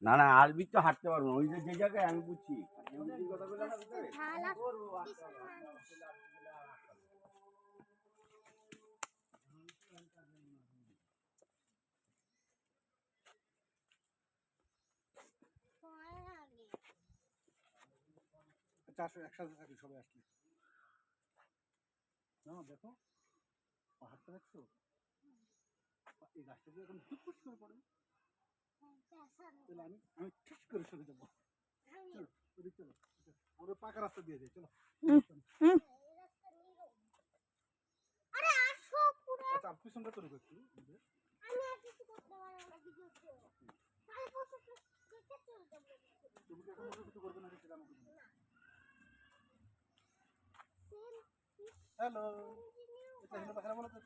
না না আলবি তো হাঁটতে পারবো না, ওই যে জায়গায় আমি বুঝছি একসাথে থাকি সবাই আসলে না দেখো পাহাড়টা দেখছো, এই গাছটা দিয়ে এখন টুকুস করে পড়ে, তাহলে আমি ঠিক করে সরে যাবো। চলো চলো আমাদের পাকা রাস্তা দিয়ে যাই, চলো। আচ্ছা পিছনটা তৈরি করছি, তুমি এখন কিছু করবে না সেটা আমাকে হ্যালো, এটা হলো পাখা বলো তো।